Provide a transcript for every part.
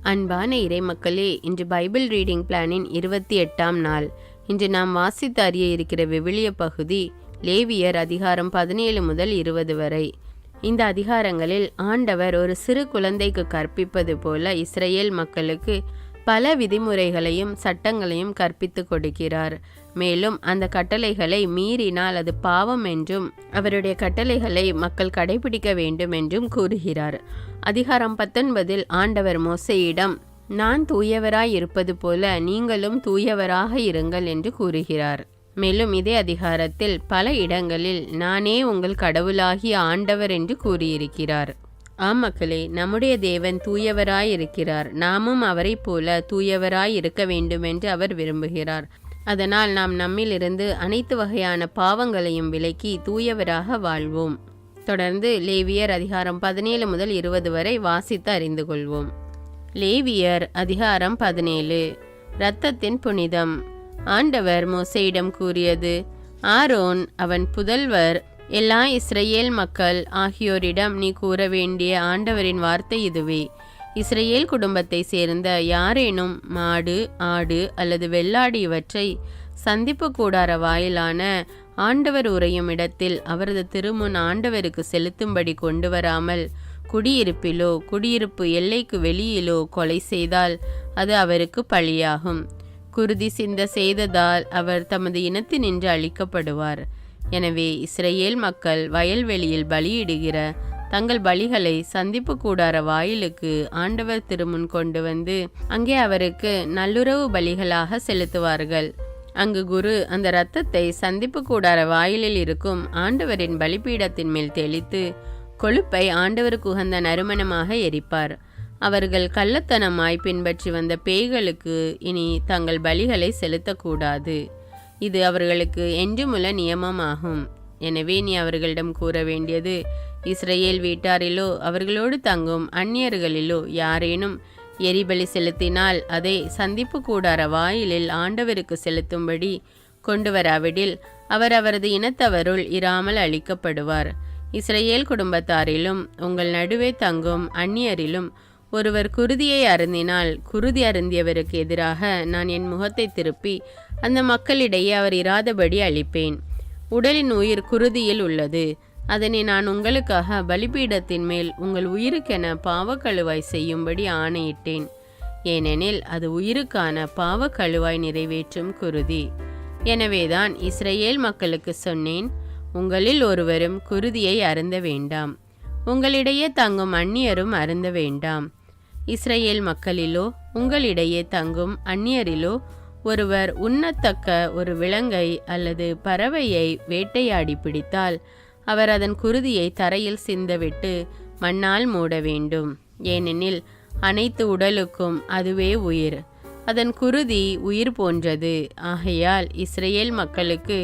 அன்பான இறைமக்களே, இன்று Bible reading பிளானின் 28ஆம் நாள். இன்று நாம் வாசித்து அறிய இருக்கிற விவிலிய பகுதி லேவியர் அதிகாரம் 17 முதல் 20 வரை. இந்த அதிகாரங்களில் ஆண்டவர் ஒரு சிறு குழந்தைக்கு கற்பிப்பது போல இஸ்ரேல் மக்களுக்கு பல விதிமுறைகளையும் சட்டங்களையும் கற்பித்து கொடுக்கிறார். மேலும் அந்த கட்டளைகளை மீறினால் அது பாவம் என்றும் அவருடைய கட்டளைகளை மக்கள் கடைபிடிக்க வேண்டும் என்றும் கூறுகிறார். அதிகாரம் 19 ஆண்டவர் மோசேயிடம், நான் தூயவராய் இருப்பது போல நீங்களும் தூயவராக இருங்கள் என்று கூறுகிறார். மேலும் இதே அதிகாரத்தில் பல இடங்களில் நானே உங்கள் கடவுளாகிய ஆண்டவர் என்று கூறியிருக்கிறார். ஆம் மக்களே, நம்முடைய தேவன் தூயவராய் இருக்கிறார். நாமும் அவரை போல தூயவராய் இருக்க வேண்டும் என்று அவர் விரும்புகிறார். அதனால் நாம் நம்மிலிருந்து அனைத்து வகையான பாவங்களையும் விலக்கி தூயவராக வாழ்வோம். தொடர்ந்து லேவியர் அதிகாரம் 17 முதல் 20 வரை வாசித்து அறிந்து கொள்வோம். லேவியர் அதிகாரம் 17. இரத்தத்தின் புனிதம். ஆண்டவர் மோசேயிடம் கூறியது, ஆரோன், அவன் புதல்வர், எல்லா இஸ்ரேல் மக்கள் ஆகியோரிடம் நீ கூற வேண்டிய ஆண்டவரின் வார்த்தை இதுவே. இஸ்ரேல் குடும்பத்தை சேர்ந்த யாரேனும் மாடு, ஆடு அல்லது வெள்ளாடு இவற்றை சந்திப்பு கூடார வாயிலான ஆண்டவர் உறையும் இடத்தில் அவரது திருமுன் ஆண்டவருக்கு செலுத்தும்படி கொண்டு வராமல் குடியிருப்பிலோ குடியிருப்பு எல்லைக்கு வெளியிலோ கொலை செய்தால் அது அவருக்கு பழியாகும். குருதி சிந்த செய்ததால் அவர் தமது இனத்தினின்று அழிக்கப்படுவார். எனவே இஸ்ரேல் மக்கள் வயல்வெளியில் பலியிடுகிற தங்கள் பலிகளை சந்திப்பு கூடார வாயிலுக்கு ஆண்டவர் திருமுன் கொண்டு வந்து அங்கே அவருக்கு நல்லுறவு பலிகளாக செலுத்துவார்கள். அங்கு குரு அந்த இரத்தத்தை சந்திப்பு கூடார வாயிலில் இருக்கும் ஆண்டவரின் பலிபீடத்தின் மேல் தெளித்து கொழுப்பை ஆண்டவருக்கு உகந்த நறுமணமாக எரிப்பார். அவர்கள் கள்ளத்தனமாய் பின்பற்றி வந்த பேய்களுக்கு இனி தங்கள் பலிகளை செலுத்தக்கூடாது. இது அவர்களுக்கு என்றுமுள்ள நியமமாகும். எனவே நீ அவர்களிடம் கூற வேண்டியது, இஸ்ரேல் வீட்டாரிலோ அவர்களோடு தங்கும் அந்நியர்களிலோ யாரேனும் எரிபலி செலுத்தினால் அதை சந்திப்பு கூடார வாயிலில் ஆண்டவருக்கு செலுத்தும்படி கொண்டு வராவிடில் அவர் அவரது இனத்தவருள் இராமல் அழிக்கப்படுவார். இஸ்ரேல் குடும்பத்தாரிலும் உங்கள் நடுவே தங்கும் அந்நியரிலும் ஒருவர் குருதியை அருந்தினால் குருதி அருந்தியவருக்கு எதிராக நான் என் முகத்தை திருப்பி அந்த மக்களிடையே அவர் இராதபடி அழிப்பேன். உடலின் உயிர் குருதியில் உள்ளது. அதனை நான் உங்களுக்காக பலிபீடத்தின் மேல் உங்கள் உயிருக்கென பாவக்கழுவாய் செய்யும்படி ஆணையிட்டேன். ஏனெனில் அது உயிருக்கான பாவக்கழுவாய் நிறைவேற்றும் குருதி. எனவேதான் இஸ்ரேல் மக்களுக்கு சொன்னேன், உங்களில் ஒருவரும் குருதியை அருந்த வேண்டாம், உங்களிடையே தங்கும் அந்நியரும் அருந்த வேண்டாம். இஸ்ரேல் மக்களிலோ உங்களிடையே தங்கும் அந்நியரிலோ ஒருவர் உண்ணத்தக்க ஒரு விலங்கை அல்லது பறவையை வேட்டையாடி பிடித்தால் அவர் அதன் குருதியை தரையில் சிந்தவிட்டு மண்ணால் மூட வேண்டும். ஏனெனில் அனைத்து உடலுக்கும் அதுவே உயிர், அதன் குருதி உயிர் போன்றது. ஆகையால் இஸ்ரேல் மக்களுக்கு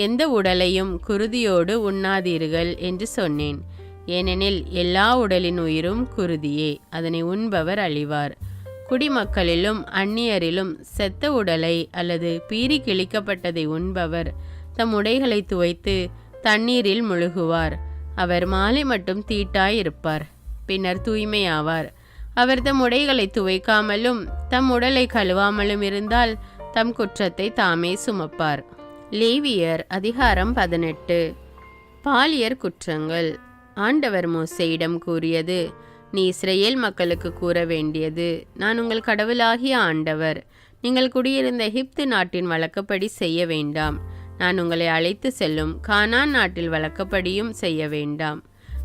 எந்த உடலையும் குருதியோடு உண்ணாதீர்கள் என்று சொன்னேன். ஏனெனில் எல்லா உடலின் உயிரும் குருதியே, அதனை உண்பவர் அழிவார். குடிமக்களிலும் அந்நியரிலும் செத்த உடலை அல்லது பீறி கிழிக்கப்பட்டதை உண்பவர் தம் உடைகளை துவைத்து தண்ணீரில் முழுகுவார். அவர் மாலை மட்டும் தீட்டாயிருப்பார், பின்னர் தூய்மையாவார். அவர் தம் உடைகளை துவைக்காமலும் தம் உடலை கழுவாமலும் இருந்தால் தம் குற்றத்தை தாமே சுமப்பார். லேவியர் அதிகாரம் 18. பாலியர் குற்றங்கள். ஆண்டவர் மோசேயிடம் கூறியது, நீ இஸ்ரேல் மக்களுக்கு கூற வேண்டியது, நான் உங்கள் கடவுளாகிய ஆண்டவர். நீங்கள் குடியிருந்த எகிப்து நாட்டின் வழக்கப்படி செய்ய வேண்டாம். நான் உங்களை அழைத்து செல்லும் கானான் நாட்டில் வழக்கப்படியும் செய்ய வேண்டாம்.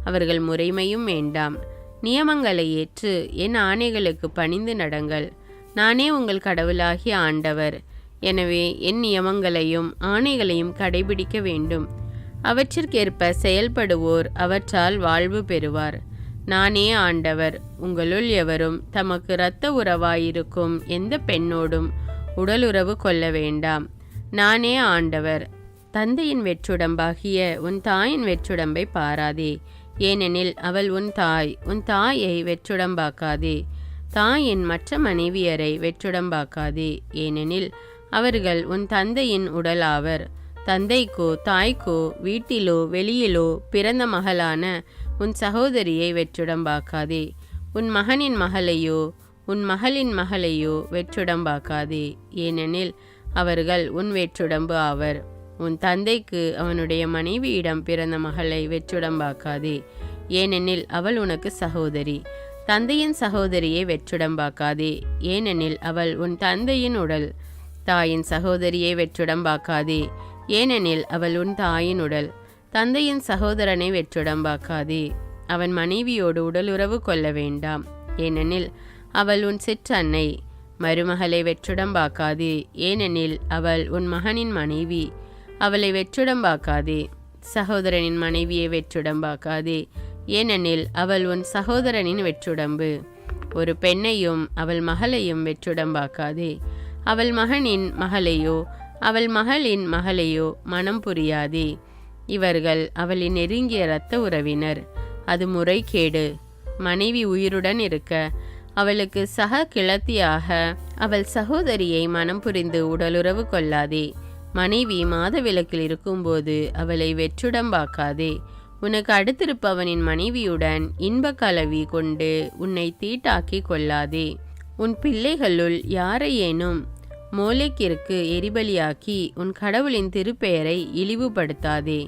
அவர்கள் முறைமையும் வேண்டாம். நியமங்களை ஏற்று என் ஆணைகளுக்கு பணிந்து நடங்கள். நானே உங்கள் கடவுளாகிய ஆண்டவர். எனவே என் நியமங்களையும் ஆணைகளையும் கடைபிடிக்க வேண்டும். அவற்றிற்கேற்ப செயல்படுவோர் அவற்றால் வாழ்வு பெறுவார். நானே ஆண்டவர். உங்களுள் எவரும் தமக்கு இரத்த உறவாயிருக்கும் எந்த பெண்ணோடும் உடலுறவு கொள்ள வேண்டாம். நானே ஆண்டவர். தந்தையின் வெற்றுடம்பாகிய உன் தாயின் வெற்றுடம்பை பாராதே, ஏனெனில் அவள் உன் தாய். உன் தாயை வெற்றுடம்பாக்காதே. தாயின் மற்ற மனைவியரை வெற்றுடம்பாக்காதே, ஏனெனில் அவர்கள் உன் தந்தையின் உடலாவர். தந்தைக்கோ தாய்க்கோ வீட்டிலோ வெளியிலோ பிறந்த மகளான உன் சகோதரியை வெற்றுடம்பாக்காதே. உன் மகனின் மகளையோ உன் மகளின் மகளையோ வெற்றுடம்பாக்காதே, ஏனெனில் அவர்கள் உன் வெற்றுடம்பு ஆவர். உன் தந்தைக்கு அவனுடைய மனைவியிடம் பிறந்த மகளை வெற்றுடம்பாக்காதே, ஏனெனில் அவள் உனக்கு சகோதரி. தந்தையின் சகோதரியை வெற்றுடம்பாக்காதே, ஏனெனில் அவள் உன் தந்தையின் உடல். தாயின் சகோதரியை வெற்றுடம்பாக்காதே, ஏனெனில் அவள் உன் தாயின் உடல். தந்தையின் சகோதரனை வெற்றுடம்பாக்காதே, அவன் மனைவியோடு உடலுறவு கொள்ள வேண்டாம், ஏனெனில் அவள் உன் சிற்றன்னை. மருமகளை வெற்றுடம்பாக்காதே, ஏனெனில் அவள் உன் மகனின் மனைவி, அவளை வெற்றுடம்பாக்காதே. சகோதரனின் மனைவியை வெற்றுடம்பாக்காதே, ஏனெனில் அவள் உன் சகோதரனின் வெற்றுடம்பு. ஒரு பெண்ணையும் அவள் மகளையும் வெற்றுடம்பாக்காதே. அவள் மகனின் மகளையோ அவள் மகளின் மகளையோ மனம் புரியாதே. இவர்கள் அவளின் நெருங்கிய இரத்த உறவினர். அது முறைகேடு. மனைவி உயிருடன் இருக்க அவளுக்கு சக கிளத்தியாக அவள் சகோதரியை மனம் புரிந்து உடலுறவு கொள்ளாதே. மனைவி மாதவிலக்கில் இருக்கும்போது அவளை வெற்றுடம்பாக்காதே. உனக்கு அடுத்திருப்பவனின் மனைவியுடன் இன்ப கலவி கொண்டு உன்னை தீட்டாக்கி கொள்ளாதே. உன் பிள்ளைகளுள் யாரையேனும் மோலேக்கிற்கு எரிபலியாக்கி உன் கடவுளின் திருப்பெயரை இழிவுபடுத்தாதே.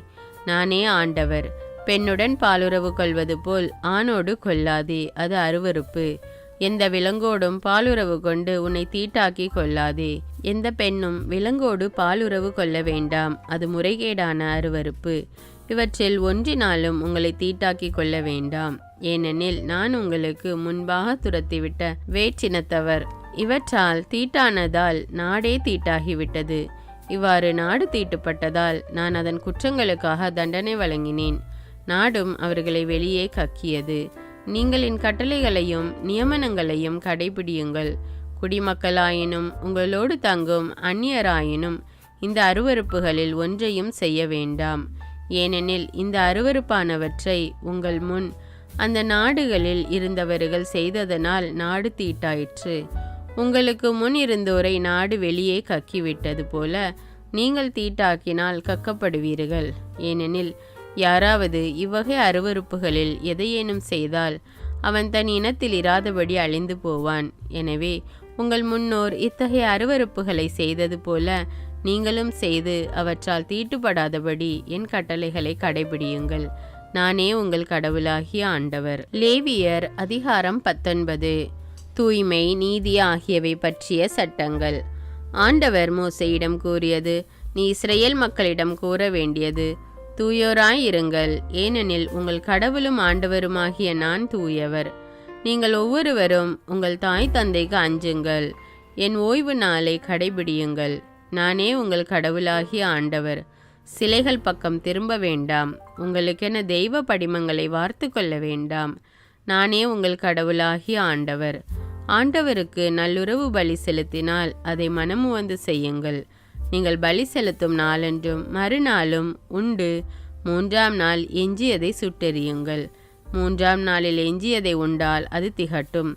நானே ஆண்டவர். பெண்ணுடன் பாலுறவு கொள்வது போல் ஆணோடு கொள்ளாதே, அது அருவருப்பு. எந்த விலங்கோடும் பாலுறவு கொண்டு உன்னை தீட்டாக்கி கொள்ளாதே. எந்த பெண்ணும் விலங்கோடு பாலுறவு கொள்ள வேண்டாம், அது முறைகேடான அருவருப்பு. இவற்றில் ஒன்றினாலும் உங்களை தீட்டாக்கி கொள்ள வேண்டாம், ஏனெனில் நான் உங்களுக்கு முன்பாக துரத்திவிட்ட வேற்றினத்தவர். இவற்றால் தீட்டானதால் நாடே தீட்டாகிவிட்டது. இவ்வாறு நாடு தீட்டுப்பட்டதால் நான் அதன் குற்றங்களுக்காக தண்டனை வழங்கினேன். நாடும் அவர்களை வெளியே கக்கியது. நீங்கள் என் கட்டளைகளையும் நியமனங்களையும் கடைபிடியுங்கள். குடிமக்களாயினும் உங்களோடு தங்கும் அந்நியராயினும் இந்த அருவருப்புகளில் ஒன்றையும் செய்ய வேண்டாம், ஏனெனில் இந்த அருவருப்பானவற்றை உங்கள் முன் அந்த நாடுகளில் இருந்தவர்கள் செய்ததனால் நாடு தீட்டாயிற்று. உங்களுக்கு முன் இருந்தோரை நாடு வெளியே கக்கிவிட்டது போல நீங்கள் தீட்டாக்கினால் கக்கப்படுவீர்கள். ஏனெனில் யாராவது இவ்வகை அருவருப்புகளில் எதையேனும் செய்தால் அவன் தன் இனத்தில் இராதபடி அழிந்து போவான். எனவே உங்கள் முன்னோர் இத்தகைய அருவருப்புகளை செய்தது போல நீங்களும் செய்து அவற்றால் தீட்டுப்படாதபடி என் கட்டளைகளை கடைபிடியுங்கள். நானே உங்கள் கடவுளாகிய ஆண்டவர். லேவியர் அதிகாரம் 19. தூய்மை, நீதி ஆகியவை பற்றிய சட்டங்கள். ஆண்டவர் மோசேயிடம் கூறியது, நீ இஸ்ரவேல் மக்களிடம் கூற வேண்டியது, தூயோராயிருங்கள், ஏனெனில் உங்கள் கடவுளும் ஆண்டவருமாகிய நான் தூயவர். நீங்கள் ஒவ்வொருவரும் உங்கள் தாய் தந்தைக்கு அஞ்சுங்கள், என் ஓய்வு நாளை கடைபிடியுங்கள். நானே உங்கள் கடவுளாகிய ஆண்டவர். சிலைகள் பக்கம் திரும்ப வேண்டாம், உங்களுக்கென தெய்வ படிமங்களை வார்த்து கொள்ள வேண்டாம். நானே உங்கள் கடவுளாகிய ஆண்டவர். ஆண்டவருக்கு நல்லுறவு பலி செலுத்தினால் அதை மனமுவந்து செய்யுங்கள். நீங்கள் பலி செலுத்தும் நாளன்றும் மறுநாளும் உண்டு 3ஆம் நாள் எஞ்சியதை சுட்டெறியுங்கள். 3ஆம் நாளில் எஞ்சியதை உண்டால் அது திகட்டும்,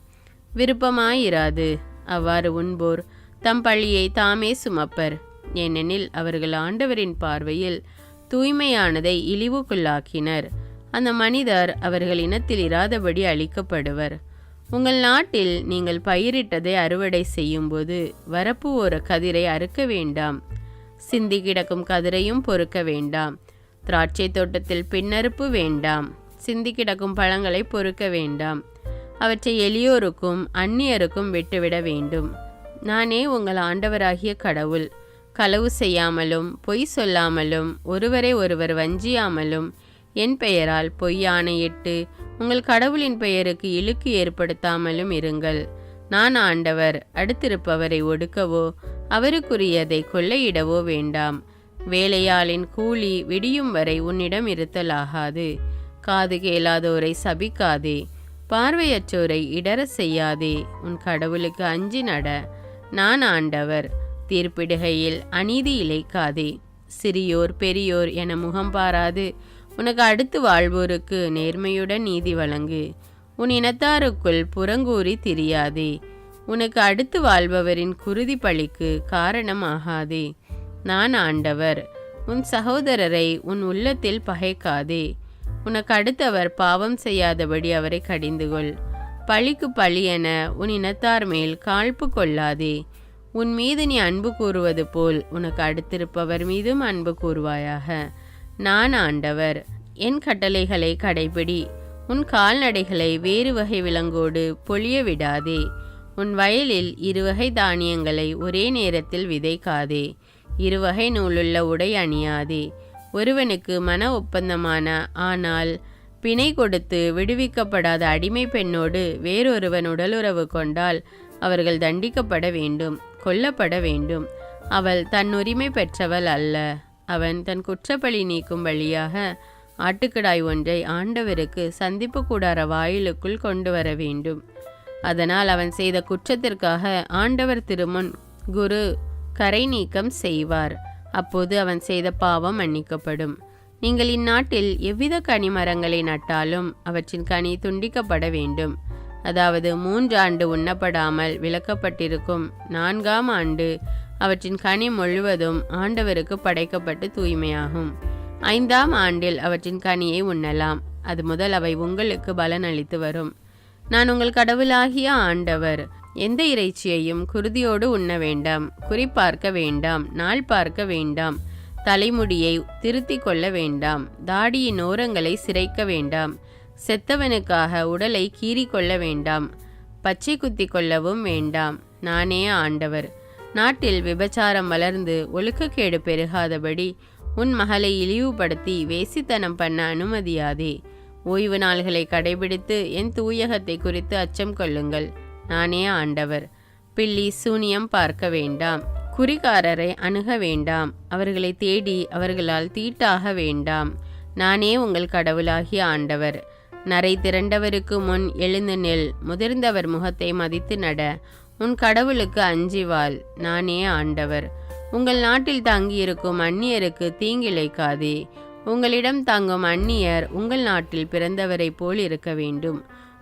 விருப்பமாயிராது. அவ்வாறு உண்போர் தம் பழியை தாமே சுமப்பர், ஏனெனில் அவர்கள் ஆண்டவரின் பார்வையில் தூய்மையானதை இழிவுக்குள்ளாக்கினர். அந்த மனிதர் அவர்கள் இனத்தில் இராதபடி அழிக்கப்படுவர். உங்கள் நாட்டில் நீங்கள் பயிரிட்டதை அறுவடை செய்யும்போது வரப்பு ஓர கதிரை அறுக்க வேண்டாம், சிந்தி கிடக்கும் கதிரையும் பொறுக்க வேண்டாம். திராட்சை தோட்டத்தில் பின்னறுப்பு வேண்டாம், சிந்தி கிடக்கும் பழங்களை பொறுக்க வேண்டாம். அவற்றை எளியோருக்கும் அந்நியருக்கும் விட்டுவிட வேண்டும். நானே உங்கள் ஆண்டவராகிய கடவுள். களவு செய்யாமலும் பொய் சொல்லாமலும் ஒருவரை ஒருவர் வஞ்சியாமலும் என் பெயரால் பொய் ஆணையிட்டு உங்கள் கடவுளின் பெயருக்கு இழுக்கு ஏற்படுத்தாமலும் இருங்கள். நான் ஆண்டவர். அடுத்திருப்பவரை ஒடுக்கவோ அவருக்குரியதை கொள்ளையிடவோ வேண்டாம். வேலையாளின் கூலி விடியும் வரை உன்னிடம் இருத்தலாகாது. காது கேளாதோரை சபிக்காதே, பார்வையற்றோரை இடர செய்யாதே. உன் கடவுளுக்கு அஞ்சி நட. நான் ஆண்டவர். தீர்ப்பிடுகையில் அநீதி இழைக்காதே. சிறியோர் பெரியோர் என முகம் பாராது உனக்கு அடுத்து வாழ்வோருக்கு நேர்மையுடன் நீதி வழங்கு. உன் இனத்தாருக்குள் புறங்கூறி திரியாதே. உனக்கு அடுத்து வாழ்பவரின் குருதி பழிக்கு காரணமாகாதே. நான் ஆண்டவர். உன் சகோதரரை உன் உள்ளத்தில் பகைக்காதே. உனக்கு அடுத்தவர் பாவம் செய்யாதபடி அவரை கடிந்துகொள். பழிக்கு பழி என உன் இனத்தார் மேல் காழ்ப்பு கொள்ளாதே. உன் மீது நீ அன்பு கூறுவது போல் உனக்கு அடுத்திருப்பவர் மீதும் அன்பு கூறுவாயாக. நான் ஆண்டவர். என் கட்டளைகளை கடைபிடி. உன் கால்நடைகளை வேறு வகை விலங்கோடு பொழிய விடாதே. உன் வயலில் இருவகை தானியங்களை ஒரே நேரத்தில் விதைக்காதே. இருவகை நூலுள்ள உடை அணியாதே. ஒருவனுக்கு மன ஒப்பந்தமான ஆனால் பிணை கொடுத்து விடுவிக்கப்படாத அடிமை பெண்ணோடு வேறொருவன் உடலுறவு கொண்டால் அவர்கள் தண்டிக்கப்பட வேண்டும், கொல்லப்பட வேண்டும். அவள் தன் உரிமை பெற்றவள் அல்ல. அவன் தன் குற்றப்பழி நீக்கும் வழியாக ஆட்டுக்கடாய் ஒன்றை ஆண்டவருக்கு சந்திப்பு கூடார வாயிலுக்குள் கொண்டு வர வேண்டும். அதனால் அவன் செய்த குற்றத்திற்காக ஆண்டவர் திருமுன் குரு கரை நீக்கம் செய்வார். அப்போது அவன் செய்த பாவம் மன்னிக்கப்படும். நீங்கள் இந்நாட்டில் எவ்வித கனிமரங்களை நட்டாலும் அவற்றின் கனி துண்டிக்கப்பட வேண்டும். அதாவது 3 ஆண்டு உண்ணப்படாமல் விலக்கப்பட்டிருக்கும் 4ஆம் ஆண்டு அவற்றின் கனி முழுவதும் ஆண்டவருக்கு படைக்கப்பட்டு தூய்மையாகும். 5ஆம் ஆண்டில் அவற்றின் கனியை உண்ணலாம். அது முதல் அவை உங்களுக்கு பலன் அளித்து வரும். நான் உங்கள் கடவுளாகிய ஆண்டவர். எந்த இறைச்சியையும் குருதியோடு உண்ண வேண்டாம். குறிப்பார்க்க வேண்டாம். நாள் பார்க்க வேண்டாம். தலைமுடியை திருத்தி கொள்ள வேண்டாம். தாடியின் ஓரங்களை சிரைக்க வேண்டாம். செத்தவனுக்காக உடலை கீறி கொள்ள வேண்டாம். பச்சை குத்தி கொள்ளவும் வேண்டாம். நானே ஆண்டவர். நாட்டில் விபச்சாரம் வளர்ந்து ஒழுக்கக்கேடு பெருகாதபடி உன் மகளை இழிவுபடுத்தி வேசித்தனம் பண்ண அனுமதியாதே. ஓய்வு நாள்களை கடைபிடித்து என் தூயகத்தை குறித்து அச்சம் கொள்ளுங்கள். நானே ஆண்டவர். பில்லி சூனியம் பார்க்க வேண்டாம். குறிகாரரை அணுக வேண்டாம். அவர்களை தேடி அவர்களால் தீட்டாக வேண்டாம். நானே உங்கள் கடவுளாகிய ஆண்டவர். நரை திரண்டவருக்கு முன் எழுந்து நெல். முதிர்ந்தவர் முகத்தை மதித்து நட. உன் கடவுளுக்கு அஞ்சி வாழ். நானே ஆண்டவர். உங்கள் நாட்டில் தங்கியிருக்கும் அந்நியருக்கு தீங்கிழைக்காதே. உங்களிடம் தங்கும் அந்நியர் உங்கள் நாட்டில் பிறந்தவரை போல் இருக்க வேண்டும்.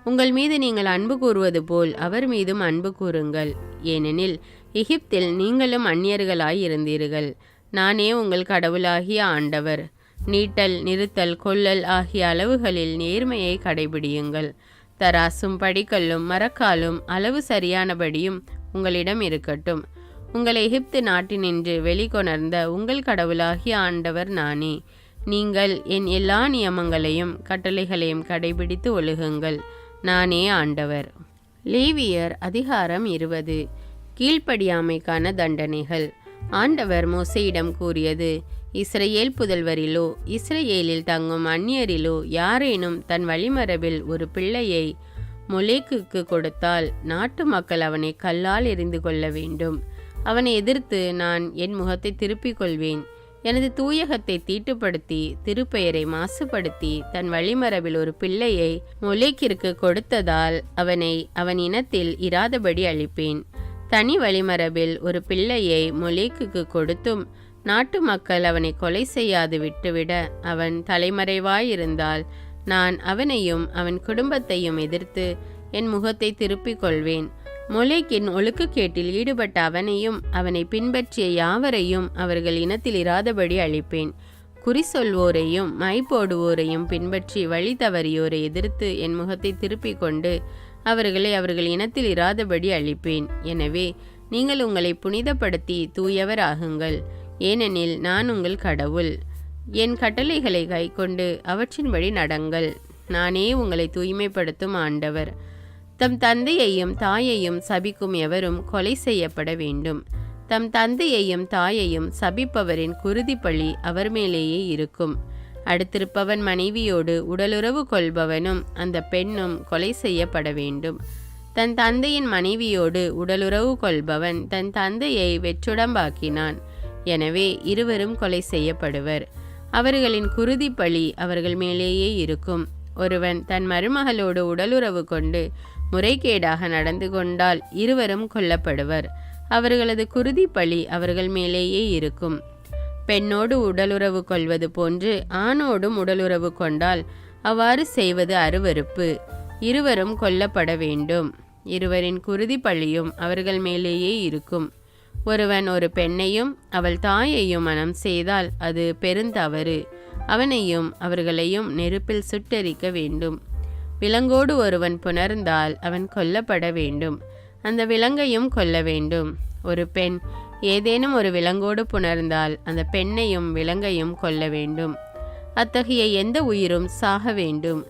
உங்கள் மீது நீங்கள் அன்பு கூறுவது போல் அவர் மீதும் அன்பு கூறுங்கள். ஏனெனில் எகிப்தில் நீங்களும் அந்நியர்களாய் இருந்தீர்கள். நானே உங்கள் கடவுளாகிய ஆண்டவர். நீட்டல், நிறுத்தல், கொல்லல் ஆகிய அளவுகளில் நேர்மையை கடைபிடியுங்கள். தராசும் படிக்கல்லும் மரக்காலும் அளவு சரியானபடியும் உங்களிடம் இருக்கட்டும். உங்கள் எகிப்து நாட்டினின்று வெளிக்கொணர்ந்த உங்கள் கடவுளாகிய ஆண்டவர் நானே. நீங்கள் என் எல்லா நியமங்களையும் கட்டளைகளையும் கடைபிடித்து ஒழுகுங்கள். நானே ஆண்டவர். லேவியர் அதிகாரம் 20. கீழ்ப்படியாமைக்கான தண்டனைகள். ஆண்டவர் மோசேயிடம் கூறியது: இஸ்ரேல் புதல்வரிலோ இஸ்ரேலில் தங்கும் அந்நியரிலோ யாரேனும் தன் வழிமரபில் ஒரு பிள்ளையை மொலேக்குக்கு கொடுத்தால் நாட்டு மக்கள் அவனை கல்லால் எறிந்து கொள்ள வேண்டும். அவனை எதிர்த்து நான் என் முகத்தை திருப்பிக் கொள்வேன். எனது தூயகத்தை தீட்டுப்படுத்தி திருப்பெயரை மாசுபடுத்தி தன் வழிமரபில் ஒரு பிள்ளையை மொலேக்கிற்கு கொடுத்ததால் அவனை அவன் இனத்தில் இராதபடி அழிப்பேன். தனி வழிமரபில் ஒரு பிள்ளையை மொலேக்குக்கு கொடுத்தும் நாட்டு மக்கள் அவனை கொலை செய்யாது விட்டுவிட அவன் தலைமறைவாயிருந்தால் நான் அவனையும் அவன் குடும்பத்தையும் எதிர்த்து என் முகத்தை திருப்பிக் கொள்வேன். மொலேக்கின் ஒழுக்கக்கேட்டில் ஈடுபட்ட அவனையும் அவனை பின்பற்றிய யாவரையும் அவர்கள் இனத்தில் இராதபடி அழிப்பேன். குறி சொல்வோரையும் மை போடுவோரையும் பின்பற்றி வழி தவறியோரை எதிர்த்து என் முகத்தை திருப்பிக் கொண்டு அவர்களை அவர்கள் இனத்தில் இராதபடி அழிப்பேன். எனவே நீங்கள் உங்களை புனிதப்படுத்தி தூயவர் ஆகுங்கள், ஏனெனில் நான் உங்கள் கடவுள். என் கட்டளைகளை கைக்கொண்டு அவற்றின்படி நடங்கள். நானே உங்களை தூய்மைப்படுத்தும் ஆண்டவர். தம் தந்தையையும் தாயையும் சபிக்கும் எவரும் கொலை செய்யப்பட வேண்டும். தம் தந்தையையும் தாயையும் சபிப்பவரின் குருதிப்பழி அவர் மேலேயே இருக்கும். அடுத்திருப்பவன் மனைவியோடு உடலுறவு கொள்பவனும் அந்த பெண்ணும் கொலை செய்யப்பட வேண்டும். தன் தந்தையின் மனைவியோடு உடலுறவு கொள்பவன் தன் தந்தையை வெற்றுடம்பாக்கினான். எனவே இருவரும் கொலை செய்யப்படுவர். அவர்களின் குருதிப்பழி அவர்கள் மேலேயே இருக்கும். ஒருவன் தன் மருமகளோடு உடலுறவு கொண்டு முறைகேடாக நடந்து கொண்டால் இருவரும் கொல்லப்படுவர். அவர்களது குருதிப்பழி அவர்கள் மேலேயே இருக்கும். பெண்ணோடு உடலுறவு கொள்வது போன்று ஆணோடும் உடலுறவு கொண்டால் அவ்வாறு செய்வது அருவருப்பு. இருவரும் கொல்லப்பட வேண்டும். இருவரின் குருதிப்பழியும் அவர்கள் மேலேயே இருக்கும். ஒருவன் ஒரு பெண்ணையும் அவள் தாயையும் மணம் செய்தால் அது பெருந்தவறு. அவனையும் அவர்களையும் நெருப்பில் சுட்டெரிக்க வேண்டும். விலங்கோடு ஒருவன் புணர்ந்தால் அவன் கொல்லப்பட வேண்டும், அந்த விலங்கையும் கொல்ல வேண்டும். ஒரு பெண் ஏதேனும் ஒரு விலங்கோடு புணர்ந்தால் அந்த பெண்ணையும் விலங்கையும் கொல்ல வேண்டும். அத்தகைய எந்த உயிரும் சாக வேண்டும்.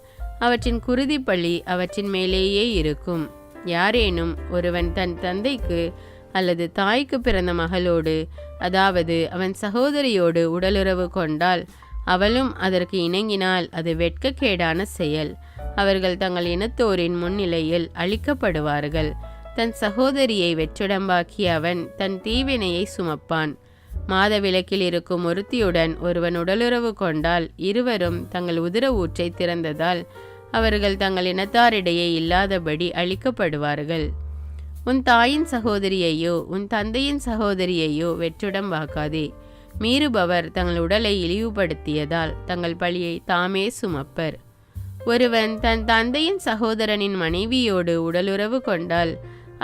அவற்றின் குருதி பழி அவற்றின் மேலேயே இருக்கும். யாரேனும் ஒருவன் தன் தந்தைக்கு அல்லது தாய்க்கு பிறந்த மகளோடு, அதாவது அவன் சகோதரியோடு உடலுறவு கொண்டால், அவளும் அதற்கு இணங்கினால் அது வெட்கக்கேடான செயல். அவர்கள் தங்கள் இனத்தோரின் முன்னிலையில் அழிக்கப்படுவார்கள். தன் சகோதரியை வெற்றுடம்பாக்கி அவன் தன் தீவினையை சுமப்பான். மாதவிலக்கில் இருக்கும் ஒருத்தியுடன் ஒருவன் உடலுறவு கொண்டால் இருவரும் தங்கள் உதிர ஊற்றை திறந்ததால் அவர்கள் தங்கள் இனத்தாரிடையே இல்லாதபடி அழிக்கப்படுவார்கள். உன் தாயின் சகோதரியையோ உன் தந்தையின் சகோதரியையோ வெற்றுடம்பாக்காதே. மீறுபவர் தங்கள் உடலை இழிவுபடுத்தியதால் தங்கள் பழியை தாமே சுமப்பர். ஒருவன் தன் தந்தையின் சகோதரனின் மனைவியோடு உடலுறவு கொண்டால்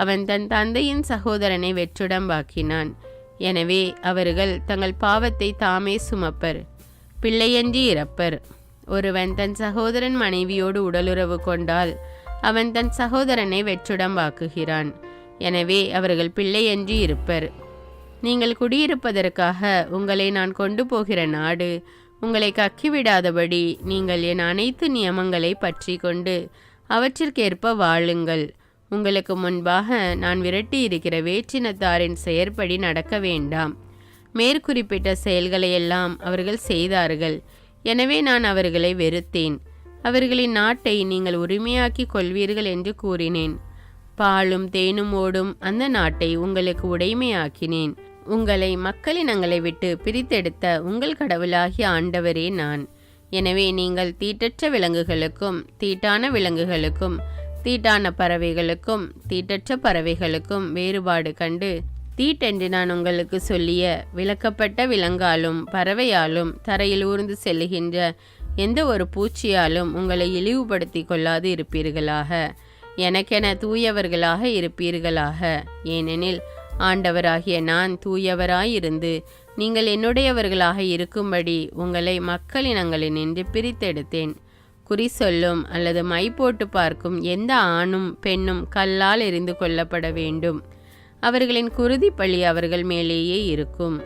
அவன் தன் தந்தையின் சகோதரனை வெற்றுடம்பாக்கினான். எனவே அவர்கள் தங்கள் பாவத்தை தாமே சுமப்பர், பிள்ளையன்றி இறப்பர். ஒருவன் தன் சகோதரன் மனைவியோடு உடலுறவு கொண்டால் அவன் தன் சகோதரனை வெற்றுடம்பாக்குகிறான். எனவே அவர்கள் பிள்ளையன்றி இருப்பர். நீங்கள் குடியிருப்பதற்காக உங்களை நான் கொண்டு போகிற நாடு உங்களை கக்கிவிடாதபடி நீங்கள் என் அனைத்து நியமங்களை பற்றி கொண்டு அவற்றிற்கேற்ப வாழுங்கள். உங்களுக்கு முன்பாக நான் விரட்டி இருக்கிற வேற்றினத்தாரின் செயற்படி நடக்க வேண்டாம். மேற்குறிப்பிட்ட செயல்களையெல்லாம் அவர்கள் செய்தார்கள். எனவே நான் அவர்களை வெறுத்தேன். அவர்களின் நாட்டை நீங்கள் உரிமையாக்கி கொள்வீர்கள் என்று கூறினேன். பாலும் தேனும் ஓடும் அந்த நாட்டை உங்களுக்கு உடைமையாக்கினேன். உங்களை மக்களினங்களை விட்டு பிரித்தெடுத்த உங்கள் கடவுளாகிய ஆண்டவரே நான். எனவே நீங்கள் தீட்டற்ற விலங்குகளுக்கும் தீட்டான விலங்குகளுக்கும் தீட்டான பறவைகளுக்கும் தீட்டற்ற பறவைகளுக்கும் வேறுபாடு கண்டு, தீட்டென்று நான் உங்களுக்கு சொல்லிய விலக்கப்பட்ட விலங்காலும் பறவையாலும் தரையில் ஊர்ந்து செல்லுகின்ற எந்த ஒரு பூச்சியாலும் உங்களை இழிவுபடுத்தி கொள்ளாது இருப்பீர்களாக. எனக்கென தூயவர்களாக இருப்பீர்களாக. ஏனெனில் ஆண்டவராகிய நான் தூயவராயிருந்து நீங்கள் என்னுடையவர்களாக இருக்கும்படி உங்களை மக்களினங்களினின்று பிரித்தெடுத்தேன். குறி சொல்லும் அல்லது மை போட்டு பார்க்கும் எந்த ஆணும் பெண்ணும் கல்லால் எறிந்து கொள்ளப்பட வேண்டும். அவர்களின் குருதி பழி அவர்கள் மேலேயே இருக்கும்.